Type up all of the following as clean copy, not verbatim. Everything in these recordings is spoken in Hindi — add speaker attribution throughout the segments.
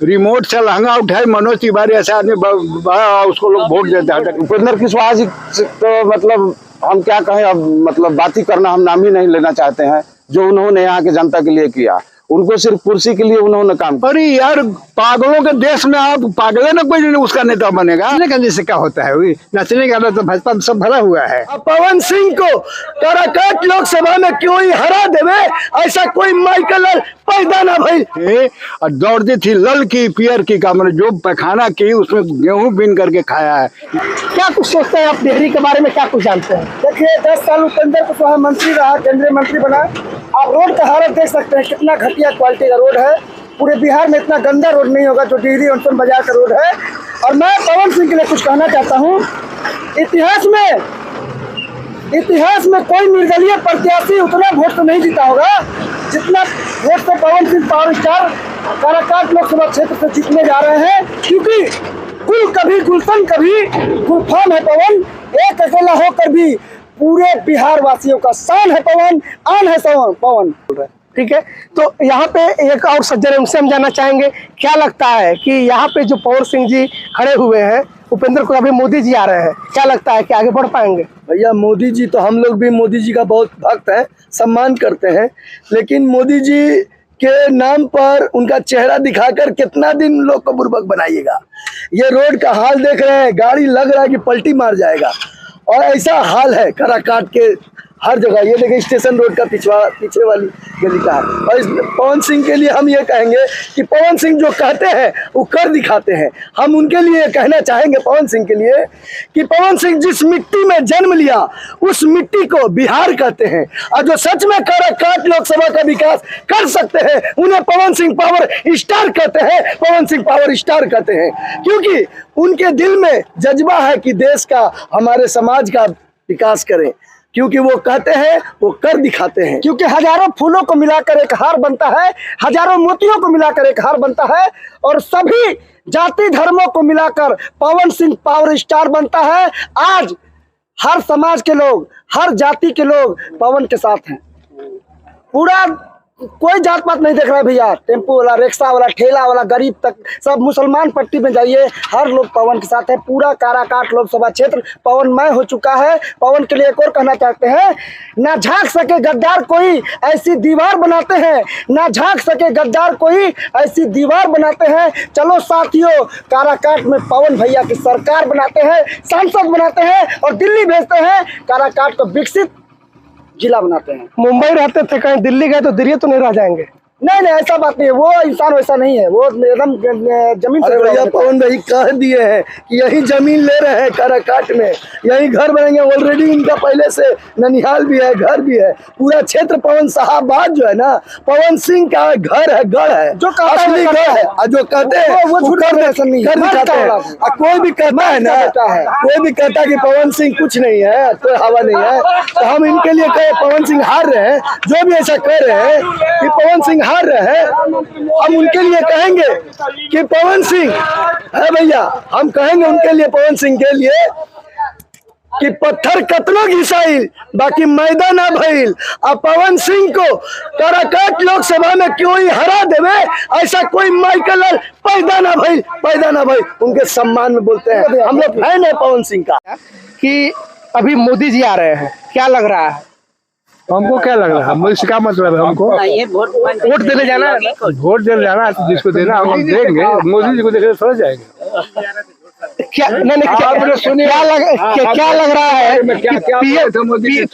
Speaker 1: रिमोट से लहंगा उठाए मनोज तिवारी ऐसा आदमी उसको लोग वोट देते हैं।
Speaker 2: उपेंद्र कुशवाहा जी तो मतलब हम क्या कहें, अब मतलब बात ही करना, हम नाम ही नहीं लेना चाहते हैं। जो उन्होंने यहाँ के जनता के लिए किया, उनको सिर्फ कुर्सी के लिए उन्होंने काम किया।
Speaker 1: अरे यार पागलों के देश में आप पागल ना कोई उसका नेता बनेगा। नचने का जैसे क्या होता है, वही नचने का तो भाजपा सब भरा हुआ है।
Speaker 3: पवन सिंह को काराकाट लोकसभा में क्यों ही हरा देवे, ऐसा कोई माइकल पैदा ना भाई।
Speaker 1: और दौड़ती थी लल की पियर की का, मैंने जो पैखाना की उसमें गेहूं बीन करके खाया है।
Speaker 3: क्या कुछ सोचते हैं आप डेहरी के बारे में, क्या कुछ जानते हैं? देखिए 10 साल उपेंद्र कुशवाहा मंत्री रहा, केंद्रीय मंत्री बना। आप रोड का हालत देख सकते हैं, कितना घटिया क्वालिटी का रोड है। पूरे बिहार में इतना गंदा रोड नहीं होगा जो डेहरी ऑनसन बाजार का रोड है। और मैं पवन सिंह के लिए कुछ कहना चाहता हूँ। इतिहास में कोई निर्दलीय प्रत्याशी उतना वोट तो नहीं जीता होगा जितना वोट से पवन सिंह पावर स्टार काराकाट लोकसभा क्षेत्र से जीतने जा रहे हैं। क्योंकि गुल कभी गुलशन कभी गुलफाम है पवन, एक अकेला होकर भी पूरे बिहार वासियों का शान है पवन, आन है पवन। ठीक है, तो यहाँ पे एक और सज्जन, उनसे हम जानना चाहेंगे क्या लगता है कि यहाँ पे जो पवन सिंह जी खड़े हुए हैं, उपेंद्र को अभी मोदी जी आ रहे हैं, क्या लगता है कि आगे बढ़ पाएंगे?
Speaker 4: भैया मोदी जी तो हम लोग भी मोदी जी का बहुत भक्त हैं, सम्मान करते हैं, लेकिन मोदी जी के नाम पर उनका चेहरा दिखाकर कितना दिन लोग को बुर्बक बनाइएगा। ये रोड का हाल देख रहे हैं, गाड़ी लग रहा है कि पलटी मार जाएगा, और ऐसा हाल है काराकाट के हर जगह। ये देखिए स्टेशन रोड का पीछे वाली गली का है। और इस पवन सिंह के लिए हम ये कहेंगे कि पवन सिंह जो कहते हैं वो कर दिखाते हैं। हम उनके लिए कहना चाहेंगे पवन सिंह के लिए कि पवन सिंह जिस मिट्टी में जन्म लिया उस मिट्टी को बिहार कहते हैं, और जो सच में काराकाट लोकसभा का विकास कर सकते हैं उन्हें पवन सिंह पावर स्टार कहते हैं, पवन सिंह पावर स्टार कहते हैं। क्योंकि उनके दिल में जज्बा है कि देश का, हमारे समाज का विकास करें, क्योंकि वो कहते हैं वो कर दिखाते हैं।
Speaker 3: क्योंकि हजारों फूलों को मिलाकर एक हार बनता है, हजारों मोतियों को मिलाकर एक हार बनता है, और सभी जाति धर्मों को मिलाकर पवन सिंह पावर स्टार बनता है। आज हर समाज के लोग, हर जाति के लोग पवन के साथ हैं। पूरा कोई जात पात नहीं देख रहा है भैया, टेम्पो वाला, रिक्शा वाला, ठेला वाला, गरीब तक सब, मुसलमान पट्टी में जाइए, हर लोग पवन के साथ है। पूरा काराकाट लोकसभा क्षेत्र पवनमय हो चुका है। पवन के लिए एक और कहना चाहते हैं, ना झांक सके गद्दार कोई ऐसी दीवार बनाते हैं, ना झांक सके गद्दार कोई ऐसी दीवार बनाते हैं। चलो साथियों, काराकाट में पवन भैया की सरकार बनाते हैं, सांसद बनाते हैं, और दिल्ली भेजते हैं, काराकाट को विकसित जिला बनाते हैं। मुंबई रहते थे, कहीं दिल्ली गए तो दिल्ली तो नहीं रह जाएंगे? नहीं नहीं, ऐसा बात नहीं है, वो इंसान वैसा नहीं है, वो एकदम जमीन से।
Speaker 4: भैया पवन भाई कह दिए हैं कि यही जमीन ले रहे हैं काराकाट में, यही घर बनेंगे। ऑलरेडी इनका पहले से ननिहाल भी है, घर भी है, पूरा क्षेत्र पवन साहबाद जो है ना, पवन सिंह का घर है, गढ़ है, जो असली गढ़ है। और जो कहते हैं वो कर दिखाते हैं। कोई भी कहता है ना, कोई भी कहता है कि पवन सिंह कुछ नहीं है, कोई हवा नहीं है, तो हम इनके लिए कहे पवन सिंह हार रहे हैं। जो भी ऐसा कह रहे हैं कि पवन सिंह हार रहे हैं, हम उनके लिए कहेंगे कि पवन सिंह है भैया, हम कहेंगे उनके लिए, पवन सिंह के लिए, कि पत्थर कतनो घिसाइल बाकी मैदान ना भइल। अब पवन सिंह को काराकाट लोकसभा में क्यों ही हरा देवे, ऐसा कोई माइकल पैदा ना भइल। उनके सम्मान में बोलते हैं, हम लोग फैन है पवन सिंह का।
Speaker 3: कि अभी मोदी जी आ रहे हैं, क्या लग रहा है?
Speaker 1: हमको क्या लग रहा है, इसका मतलब है हमको
Speaker 3: वोट देने जाना है,
Speaker 1: वोट देने जाना है, जिसको देना हम देंगे। मोदी जी को देखे थोड़ा जाएंगे।
Speaker 3: क्या नहीं, क्या लग रहा है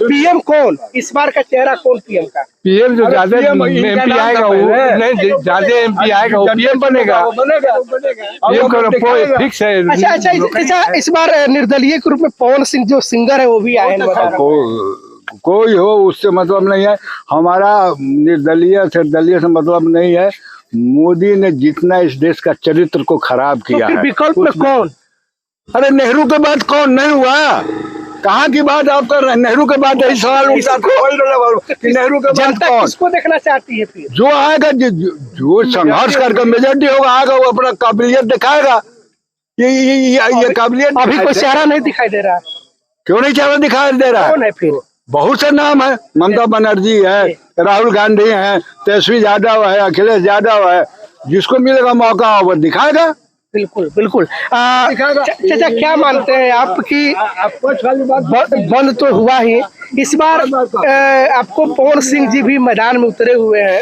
Speaker 3: पीएम कौन, इस बार का चेहरा कौन पीएम का?
Speaker 1: पीएम जो ज्यादा एमपी आएगा वो नहीं, ज्यादा एमपी आएगा वो पीएम बनेगा। पीएम का फिक्स है।
Speaker 3: अच्छा, इस बार निर्दलीय के रूप में पवन सिंह जो सिंगर है वो भी आए हैं।
Speaker 1: कोई हो उससे मतलब नहीं है, हमारा निर्दलीय से दलीय से मतलब नहीं है। मोदी ने जितना इस देश का चरित्र को खराब किया है,
Speaker 3: विकल्प में कौन?
Speaker 1: अरे नेहरू के बाद कौन नहीं हुआ? कहाँ की बात आप कर रहे हैं? नेहरू के बाद यही सवाल उठता कि नेहरू के बाद कौन?
Speaker 3: किसको देखना चाहती है फिर?
Speaker 1: जो आएगा, जो संघर्ष करके मेजॉरिटी होगा आएगा, वो अपना काबिलियत दिखाएगा। ये काबिलियत
Speaker 3: अभी कोई चेहरा नहीं दिखाई दे रहा।
Speaker 1: क्यों नहीं चेहरा दिखाई दे रहा
Speaker 3: है? फिर
Speaker 1: बहुत से नाम है, ममता बनर्जी है, राहुल गांधी है, तेजस्वी यादव है, अखिलेश यादव है, जिसको मिलेगा मौका वो दिखाएगा।
Speaker 3: बिल्कुल बिल्कुल। चाचा क्या मानते हैं आप कि बंद तो हुआ ही, इस बार आपको पवन सिंह जी भी मैदान में उतरे हुए हैं,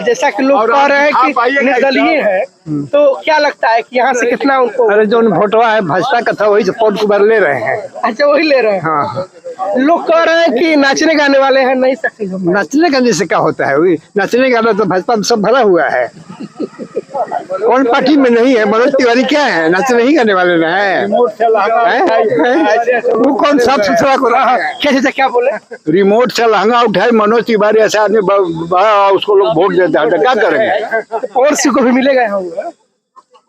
Speaker 3: जैसा कि लोग कह रहे हैं कि निर्दलीय है, तो क्या लगता है कि यहाँ से कितना उनको?
Speaker 5: अरे जो फोटो है भाजपा का था वही से पवन कुमार ले रहे हैं।
Speaker 3: अच्छा वही ले रहे हैं।
Speaker 5: हाँ
Speaker 3: लोग कह रहे हैं कि नाचने गाने वाले हैं, नहीं सकते।
Speaker 5: नाचने गाने से क्या होता है, वही नाचने गाना तो भाजपा में सब भरा हुआ है। कौन पार्टी में नहीं है? मनोज तिवारी क्या है, नाच नहीं गाने वाले ना है? वो कौन साफ सुथरा को रहा?
Speaker 3: क्या बोले?
Speaker 1: रिमोट से लहंगा उठाए मनोज तिवारी ऐसा आदमी उसको लोग वोट देते हैं, तो क्या करेंगे?
Speaker 3: पवन सिंह को भी मिलेगा यहाँ?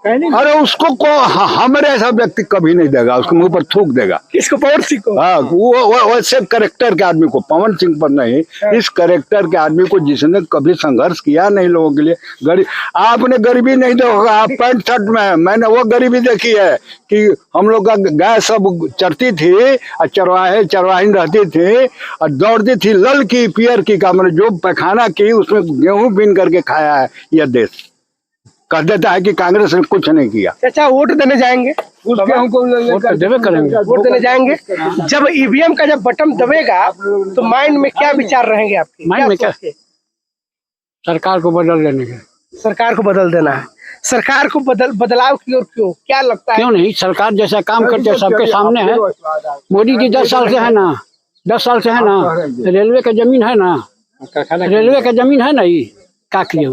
Speaker 1: अरे उसको हमारे ऐसा व्यक्ति कभी नहीं देगा, उसको मुंह पर थूक देगा।
Speaker 3: किसको? पवन सिंह को?
Speaker 1: हाँ, वो वैसे करेक्टर के आदमी को, पवन सिंह पर नहीं, इस करेक्टर के आदमी को जिसने कभी संघर्ष किया नहीं लोगों के लिए। गरीब, आपने गरीबी नहीं देखा, आप पैंट शर्ट में, मैंने वो गरीबी देखी है कि हम लोग का गाय सब चरती थी और चरवाही रहती थी और दौड़ती थी लल की पियर की का, मैंने जो पैखाना की उसमें गेहूं बीन करके खाया है यह देश। कह देता है कि कांग्रेस ने कुछ नहीं किया।
Speaker 3: अच्छा वोट देने जाएंगे?
Speaker 1: उसके हमको
Speaker 5: वोट देवे करेंगे,
Speaker 3: वोट देने जाएंगे। जब ईवीएम का जब बटन दबेगा तो माइंड में क्या विचार रहेंगे आपके?
Speaker 5: माइंड में क्या? सरकार को बदल देने के।
Speaker 3: सरकार को बदल देना है। सरकार को बदलाव की ओर क्यों, क्या लगता है?
Speaker 5: क्यों नहीं, सरकार जैसा काम करते सबके सामने है। मोदी जी 10 साल से है ना, 10 साल से है ना, रेलवे का जमीन है ना, रेलवे का जमीन है ना, ये क्या किया?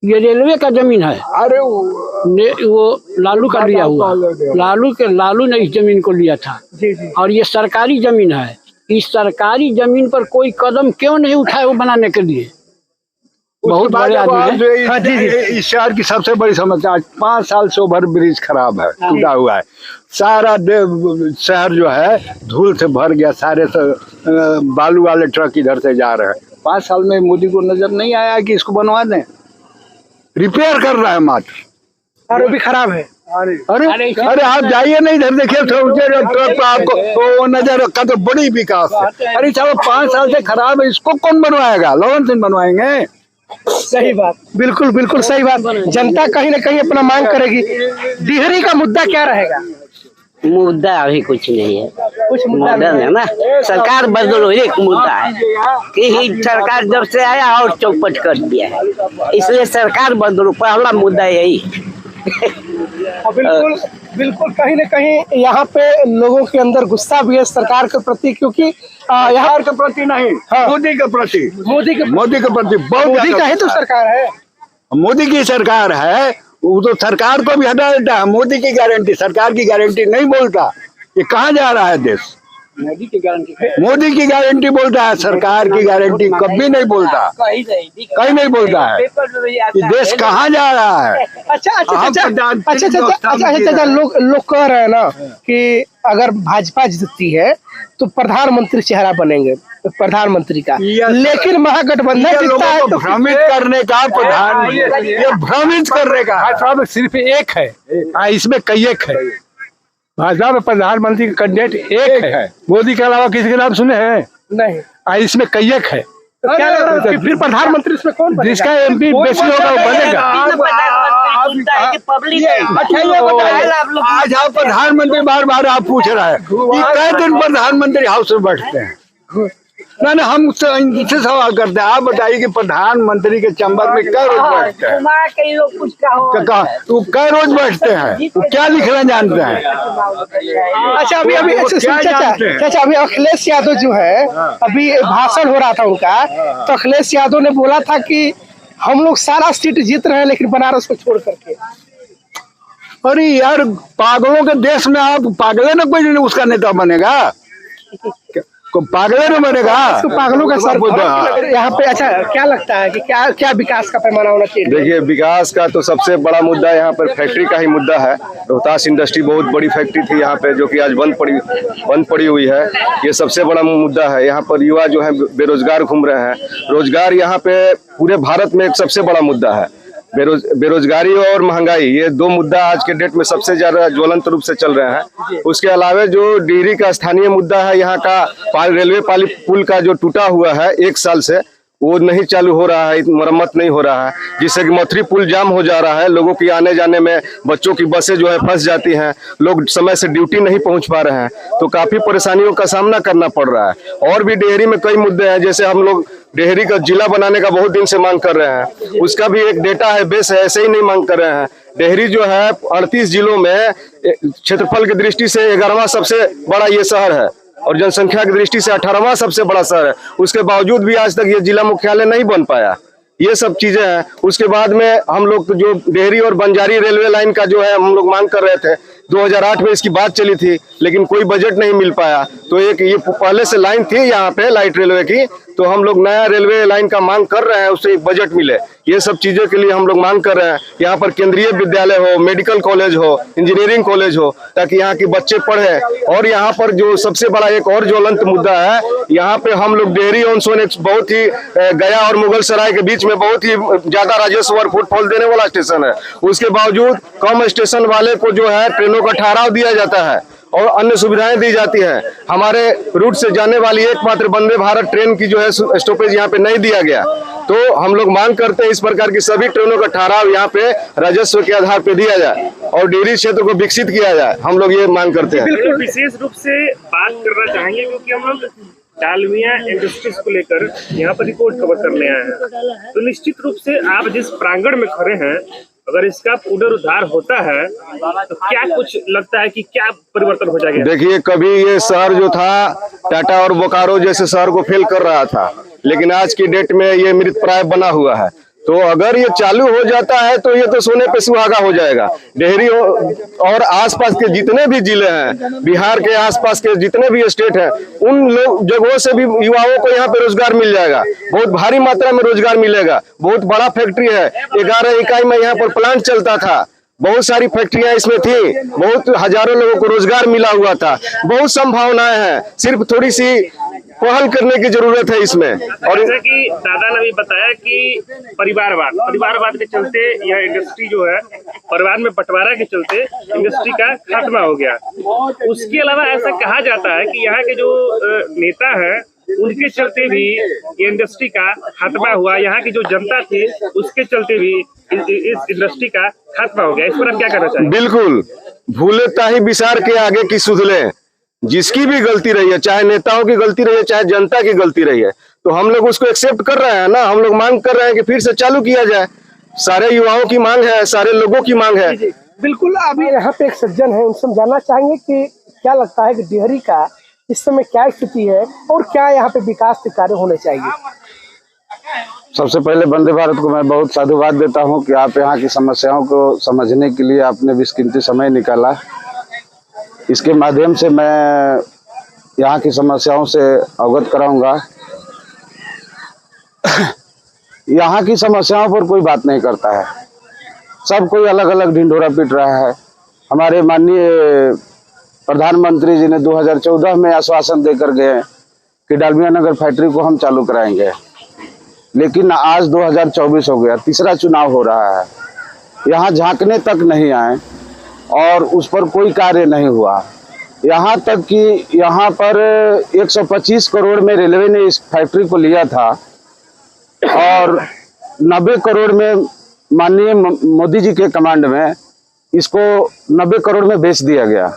Speaker 5: ये रेलवे का जमीन है।
Speaker 1: अरे
Speaker 5: वो लालू का लिया हुआ, लालू ने इस जमीन को लिया था। और ये सरकारी जमीन है। इस सरकारी जमीन पर कोई कदम क्यों नहीं उठाए वो बनाने के लिए? बहुत बड़े आदमी है।
Speaker 1: हाँ जी, इस शहर की सबसे बड़ी समस्या, 5 साल से ओवर ब्रिज खराब है, टूटा हुआ है। सारा शहर जो है धूल से भर गया, सारे बालू वाले ट्रक इधर से जा रहे हैं। 5 साल में मोदी को नजर नहीं आया कि इसको बनवा दें। रिपेयर कर रहा है मात्र,
Speaker 3: और वो भी खराब है।
Speaker 1: अरे आप जाइए नहीं इधर, देखिए ट्रक आपको वो नजर रखा तो बड़ी विकास है। अरे चलो 5 साल से खराब है, इसको कौन बनवाएगा? लवन सिंह बनवाएंगे।
Speaker 3: सही बात, बिल्कुल बिल्कुल सही बात। जनता कहीं ना कहीं अपना मांग करेगी। डिहरी का मुद्दा क्या रहेगा?
Speaker 6: मुद्दा अभी कुछ नहीं है,
Speaker 3: कुछ मुद्दा नहीं
Speaker 6: है ना। सरकार बदलो एक मुद्दा है कि सरकार जब से आया और चौपट कर दिया है, इसलिए सरकार बदलो, पहला मुद्दा यही।
Speaker 3: बिल्कुल बिल्कुल, कहीं ना कहीं यहाँ पे लोगों के अंदर गुस्सा भी है सरकार के प्रति, क्योंकि यहाँ
Speaker 1: के प्रति नहीं, मोदी के प्रति, मोदी के प्रति बहुत।
Speaker 3: मोदी का ही तो सरकार है,
Speaker 1: मोदी की सरकार है, वो तो सरकार को भी हटा देता है। मोदी की गारंटी, सरकार की गारंटी नहीं बोलता। ये कहाँ जा रहा है देश? मोदी की गारंटी बोलता है, सरकार की गारंटी कभी नहीं बोलता, कहीं नहीं बोलता है। ये देश कहाँ जा रहा है?
Speaker 3: अच्छा, लोग कह रहे हैं ना कि अगर भाजपा जीतती है तो प्रधानमंत्री चेहरा बनेंगे प्रधानमंत्री का, लेकिन महागठबंधन जीतता है तो
Speaker 1: भ्रमित करने का ये भ्रमित करने का।
Speaker 5: भाजपा में सिर्फ एक है, इसमें कई एक है। भाजपा में प्रधानमंत्री का कैंडिडेट एक है, मोदी के अलावा किसी के नाम सुने हैं?
Speaker 3: नहीं।
Speaker 5: इसमें कई एक है।
Speaker 3: तो क्या लग रहा है फिर प्रधानमंत्री इसमें कौन बनेगा?
Speaker 5: जिसका MP बेसी होगा वो बनेगा।
Speaker 1: आज आप प्रधानमंत्री बार आप पूछ रहे हैं, कई दिन प्रधानमंत्री हाउस में बैठते हैं? ना हम इनसे सवाल करते हैं, आप बताइए कि प्रधानमंत्री के चैम्बर में कै रोज बैठते हैं? तो कै रोज बैठते हैं? तो क्या लिखना जानते हैं?
Speaker 3: अच्छा अभी अखिलेश यादव जो है, अभी भाषण हो रहा था उनका, तो अखिलेश यादव ने बोला था कि हम लोग सारा सीट जीत रहे हैं लेकिन बनारस को छोड़ करके।
Speaker 1: अरे यार, पागलों के देश में आप पागले ना कोई उसका नेता बनेगा, पागले न बनेगा।
Speaker 3: पागलों का सर यहाँ पे। अच्छा क्या लगता है कि क्या विकास का पैमाना होना चाहिए?
Speaker 2: देखिए, विकास का तो सबसे बड़ा मुद्दा यहाँ पर फैक्ट्री का ही मुद्दा है। रोहतास इंडस्ट्री बहुत बड़ी फैक्ट्री थी यहाँ पे, जो कि आज बंद पड़ी हुई है। ये सबसे बड़ा मुद्दा है। यहाँ पर युवा जो है बेरोजगार घूम रहे हैं। रोजगार यहाँ पे पूरे भारत में एक सबसे बड़ा मुद्दा है। बेरोजगारी और महंगाई, ये 2 मुद्दा आज के डेट में सबसे ज्यादा ज्वलंत रूप से चल रहे हैं। उसके अलावा जो डिहरी का स्थानीय मुद्दा है, यहाँ का रेलवे पुल का जो टूटा हुआ है 1 साल से, वो नहीं चालू हो रहा है, मरम्मत नहीं हो रहा है, जिससे कि मथुरी पुल जाम हो जा रहा है। लोगों की आने जाने में, बच्चों की बसें जो है फंस जाती हैं, लोग समय से ड्यूटी नहीं पहुंच पा रहे हैं, तो काफी परेशानियों का सामना करना पड़ रहा है। और भी डेहरी में कई मुद्दे हैं, जैसे हम लोग डेहरी का जिला बनाने का बहुत दिन से मांग कर रहे हैं, उसका भी एक डेटा है, बेस है, ऐसे ही नहीं मांग कर रहे हैं। डेहरी जो है 38 जिलों में क्षेत्रफल की दृष्टि से 11वां सबसे बड़ा ये शहर है और जनसंख्या की दृष्टि से 18वां सबसे बड़ा शहर है। उसके बावजूद भी आज तक ये जिला मुख्यालय नहीं बन पाया। ये सब चीजें हैं। उसके बाद में हम लोग जो डेहरी और बंजारी रेलवे लाइन का जो है हम लोग मांग कर रहे थे, 2008 में इसकी बात चली थी, लेकिन कोई बजट नहीं मिल पाया। तो एक ये पहले से लाइन थी यहाँ पे लाइट रेलवे की, तो हम लोग नया रेलवे लाइन का मांग कर रहे हैं, उससे एक बजट मिले। ये सब चीजों के लिए हम लोग मांग कर रहे हैं। यहाँ पर केंद्रीय विद्यालय हो, मेडिकल कॉलेज हो, इंजीनियरिंग कॉलेज हो, ताकि यहाँ के बच्चे पढ़े। और यहाँ पर जो सबसे बड़ा एक और ज्वलंत मुद्दा है, यहाँ पे हम लोग डेहरी ऑन सोन एक बहुत ही गया और मुगल सराय के बीच में बहुत ही ज्यादा राजस्व और फुटफॉल देने वाला स्टेशन है। उसके बावजूद कम स्टेशन वाले को जो है ट्रेनों का ठहराव दिया जाता है और अन्य सुविधाएं दी जाती हैं। हमारे रूट से जाने वाली एकमात्र वंदे भारत ट्रेन की जो है स्टॉपेज यहाँ पे नहीं दिया गया। तो हम लोग मांग करते हैं इस प्रकार की सभी ट्रेनों का ठहराव यहाँ पे राजस्व के आधार पे दिया जाए और डेयरी क्षेत्र को विकसित किया जाए। हम लोग ये मांग करते हैं।
Speaker 7: बिल्कुल विशेष रूप से बात करना चाहेंगे, क्योंकि हम लोग डालमिया इंडस्ट्रीज को लेकर यहाँ पर रिपोर्ट कवर करने आए हैं। तो निश्चित रूप से आप जिस प्रांगण में खड़े हैं, अगर इसका पुनरुद्धार होता है तो क्या कुछ लगता है कि क्या परिवर्तन हो जाएगा?
Speaker 2: देखिए, कभी ये शहर जो था टाटा और बोकारो जैसे शहर को फेल कर रहा था, लेकिन आज की डेट में ये मृतप्राय बना हुआ है। तो अगर ये चालू हो जाता है तो ये तो सोने पे सुहागा हो जाएगा। डेहरी और आसपास के जितने भी जिले हैं, बिहार के आसपास के जितने भी स्टेट हैं, उन लोग जगहों से भी युवाओं को यहाँ पे रोजगार मिल जाएगा। बहुत भारी मात्रा में रोजगार मिलेगा। बहुत बड़ा फैक्ट्री है, 11 इकाई में यहाँ पर प्लांट चलता था। बहुत सारी फैक्ट्रियां इसमें थी, बहुत हजारों लोगों को रोजगार मिला हुआ था। बहुत संभावनाएं हैं, सिर्फ थोड़ी सी पहल करने की जरूरत है इसमें। और
Speaker 7: जैसा कि दादा ने भी बताया कि परिवारवाद के चलते यह इंडस्ट्री जो है, परिवार में बंटवारा के चलते इंडस्ट्री का खात्मा हो गया। उसके अलावा ऐसा कहा जाता है कि यहाँ के जो नेता हैं, उनके चलते भी ये इंडस्ट्री का खात्मा हुआ। यहाँ की जो जनता थी, उसके चलते भी इस इंडस्ट्री का खात्मा हो गया। इस पर आप क्या कहना चाहेंगे?
Speaker 2: बिल्कुल, भूले ताही विसार के आगे की सुध लें। जिसकी भी गलती रही है, चाहे नेताओं की गलती रही है, चाहे जनता की गलती रही है, तो हम लोग उसको एक्सेप्ट कर रहे हैं ना। हम लोग मांग कर रहे हैं कि फिर से चालू किया जाए। सारे युवाओं की मांग है, सारे लोगों की मांग है।
Speaker 3: बिल्कुल। अभी यहाँ पे एक सज्जन है, उनसे हम जानना चाहेंगे कि क्या लगता है कि डेहरी का इस समय क्या स्थिति है और क्या यहाँ पे विकास के कार्य होने चाहिए?
Speaker 1: सबसे पहले वंदे भारत को मैं बहुत साधुवाद देता हूँ कि आप यहाँ की समस्याओं को समझने के लिए आपने बेशकीमती समय निकाला। इसके माध्यम से मैं यहाँ की समस्याओं से अवगत कराऊंगा। यहाँ की समस्याओं पर कोई बात नहीं करता है, सब कोई अलग अलग ढिंढोरा पीट रहा है। हमारे माननीय प्रधानमंत्री जी ने 2014 में आश्वासन देकर गए कि डालमिया नगर फैक्ट्री को हम चालू कराएंगे, लेकिन आज 2024 हो गया, तीसरा चुनाव हो रहा है। यहाँ झांकने तक नहीं आए और उस पर कोई कार्य नहीं हुआ। यहाँ तक कि यहाँ पर 125 करोड़ में रेलवे ने इस फैक्ट्री को लिया था और 90 करोड़ में माननीय मोदी जी के कमांड में इसको 90 करोड़ में बेच दिया गया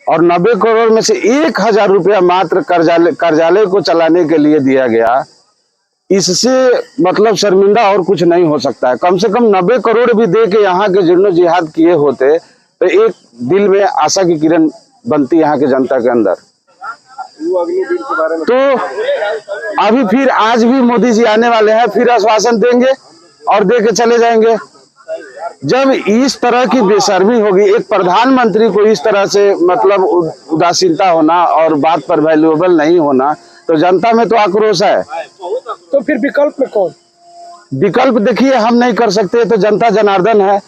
Speaker 1: और 90 करोड़ में से 1000 रुपया मात्र कार्यालय को चलाने के लिए दिया गया। इससे मतलब शर्मिंदा और कुछ नहीं हो सकता है। कम से कम 90 करोड़ भी दे के यहाँ के जीर्णोजिहाद किए होते तो एक दिल में आशा की किरण बनती यहाँ के जनता के अंदर। तो अभी फिर आज भी मोदी जी आने वाले हैं, फिर आश्वासन देंगे और दे के चले जाएंगे। जब इस तरह की बेशर्मी होगी, एक प्रधानमंत्री को इस तरह से मतलब उदासीनता होना और बात पर वैल्यूएबल नहीं होना, तो जनता में तो आक्रोश है।
Speaker 3: तो फिर विकल्प में कौन?
Speaker 1: विकल्प देखिए, हम नहीं कर सकते, तो जनता जनार्दन है।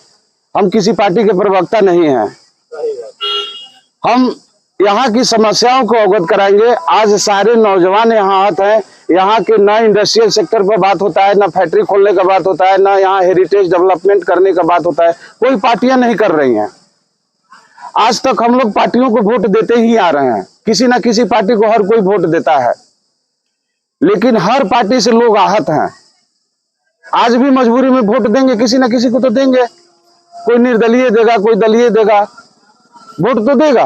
Speaker 1: हम किसी पार्टी के प्रवक्ता नहीं हैं। हम यहाँ की समस्याओं को अवगत कराएंगे। आज सारे नौजवान यहाँ आते हैं। यहाँ के ना इंडस्ट्रियल सेक्टर पर बात होता है, ना फैक्ट्री खोलने का बात होता है, ना यहाँ हेरिटेज डेवलपमेंट करने का बात होता है। कोई पार्टियां नहीं कर रही हैं। आज तक हम लोग पार्टियों को वोट देते ही आ रहे हैं। किसी ना किसी पार्टी को हर कोई वोट देता है।
Speaker 8: लेकिन हर पार्टी से लोग आहत हैं। आज भी मजबूरी में वोट देंगे, किसी न किसी को तो देंगे, कोई निर्दलीय देगा, कोई दलीय देगा, वोट तो देगा।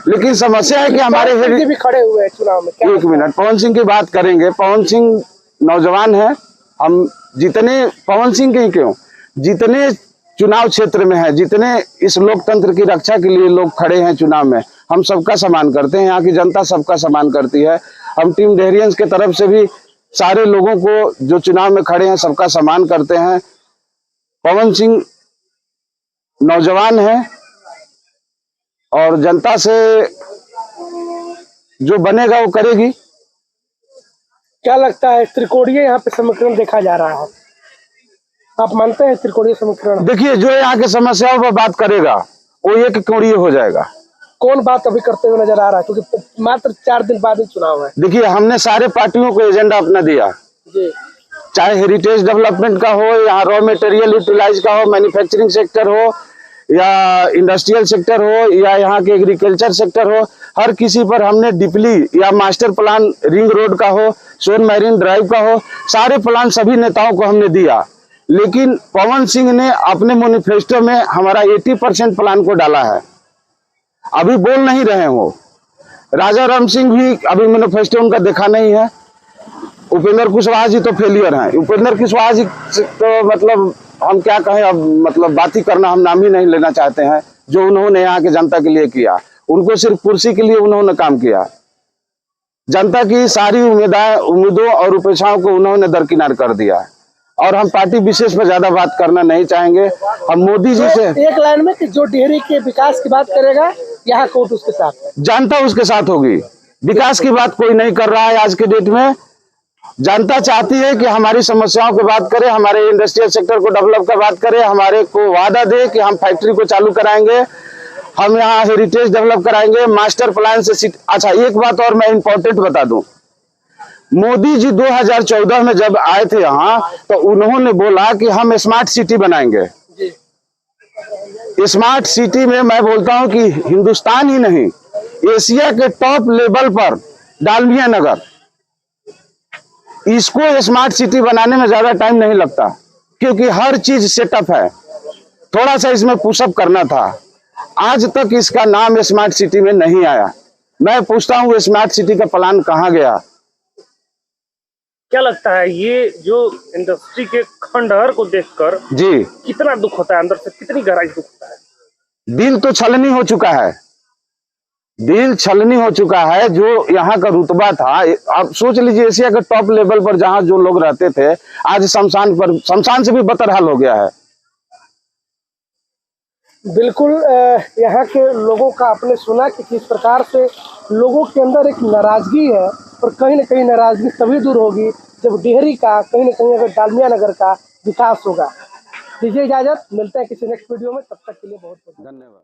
Speaker 8: लेकिन समस्या है कि हमारे
Speaker 3: भी खड़े हुए हैं चुनाव में।
Speaker 8: एक मिनट, पवन सिंह की बात करेंगे। पवन सिंह नौजवान है, हम जितने पवन सिंह के ही क्यों, जितने चुनाव क्षेत्र में है, जितने इस लोकतंत्र की रक्षा के लिए लोग खड़े हैं चुनाव में, हम सबका सम्मान करते हैं। यहाँ की जनता सबका सम्मान करती है। हम टीम डेहरियंस के तरफ से भी सारे लोगों को जो चुनाव में खड़े हैं सबका सम्मान करते हैं। पवन सिंह नौजवान है और जनता से जो बनेगा वो करेगी।
Speaker 3: क्या लगता है त्रिकोणीय यहाँ पे समीकरण देखा जा रहा है, आप मानते हैं त्रिकोणीय समीकरण?
Speaker 8: देखिए, जो यहाँ के समस्याओं पर बात करेगा वो एक कोणीय हो जाएगा।
Speaker 3: कौन बात अभी करते हुए नजर आ रहा है, क्योंकि मात्र 4 दिन बाद ही चुनाव है?
Speaker 8: देखिए, हमने सारे पार्टियों को एजेंडा अपना दिया,
Speaker 3: जी।
Speaker 8: चाहे हेरिटेज डेवलपमेंट का हो, या रॉ मटेरियल यूटिलाइज का हो, मैन्युफैक्चरिंग सेक्टर हो, या इंडस्ट्रियल सेक्टर हो, या यहाँ के एग्रीकल्चर सेक्टर हो, हर किसी पर हमने डीपली, या मास्टर प्लान रिंग रोड का हो, सोन मैरीन ड्राइव का हो, सारे प्लान सभी नेताओं को हमने दिया। लेकिन पवन सिंह ने अपने मैनिफेस्टो में हमारा 80% प्लान को डाला है, अभी बोल नहीं रहे हो। राजा राम सिंह भी अभी मैनिफेस्टो उनका देखा नहीं है। उपेंद्र कुशवाहा जी तो फेलियर हैं। उपेंद्र कुशवाहा जी तो मतलब हम क्या कहें, अब मतलब बात ही करना, हम नाम ही नहीं लेना चाहते हैं। जो उन्होंने यहाँ के जनता के लिए किया, उनको सिर्फ कुर्सी के लिए उन्होंने काम किया। जनता की सारी उम्मीदों और अपेक्षाओं को उन्होंने दरकिनार कर दिया। और हम पार्टी विशेष पर ज्यादा बात करना नहीं चाहेंगे। हम मोदी जी से
Speaker 3: एक लाइन में कि जो डेहरी के विकास की बात करेगा, यहाँ कोर्ट उसके साथ है, जनता
Speaker 8: उसके साथ होगी। विकास की बात कोई नहीं कर रहा है आज के डेट में। जनता चाहती है कि हमारी समस्याओं की बात करें, हमारे इंडस्ट्रियल सेक्टर को डेवलप का बात करें, हमारे को वादा दे कि हम फैक्ट्री को चालू कराएंगे, हम यहाँ हेरिटेज डेवलप कराएंगे, मास्टर प्लान से। अच्छा, एक बात और मैं इम्पोर्टेंट बता दूं, मोदी जी 2014 में जब आए थे यहाँ, तो उन्होंने बोला कि हम स्मार्ट सिटी बनाएंगे। स्मार्ट सिटी में मैं बोलता हूं कि हिंदुस्तान ही नहीं, एशिया के टॉप लेवल पर डालमिया नगर, इसको स्मार्ट सिटी बनाने में ज्यादा टाइम नहीं लगता, क्योंकि हर चीज सेटअप है। थोड़ा सा इसमें पुशअप करना था। आज तक इसका नाम स्मार्ट सिटी में नहीं आया। मैं पूछता हूँ, स्मार्ट सिटी का प्लान कहाँ गया?
Speaker 7: क्या लगता है ये जो इंडस्ट्री के खंडहर को देखकर
Speaker 8: जी
Speaker 7: कितना दुख होता है, अंदर से कितनी गहराई दुख होता है?
Speaker 8: दिल तो छलनी हो चुका है, दिल छलनी हो चुका है। जो यहाँ का रुतबा था, आप सोच लीजिए, एशिया के टॉप लेवल पर जहाँ जो लोग रहते थे, आज शमशान से भी बदतर हाल हो गया है।
Speaker 3: बिल्कुल, यहाँ के लोगों का आपने सुना कि किस प्रकार से लोगों के अंदर एक नाराजगी है, और कहीं ना कहीं नाराजगी तभी दूर होगी जब डेहरी का, कहीं ना कहीं अगर डालमिया नगर का विकास होगा। दीजिए इजाजत, मिलते हैं किसी नेक्स्ट वीडियो में, तब तक के लिए बहुत बहुत धन्यवाद।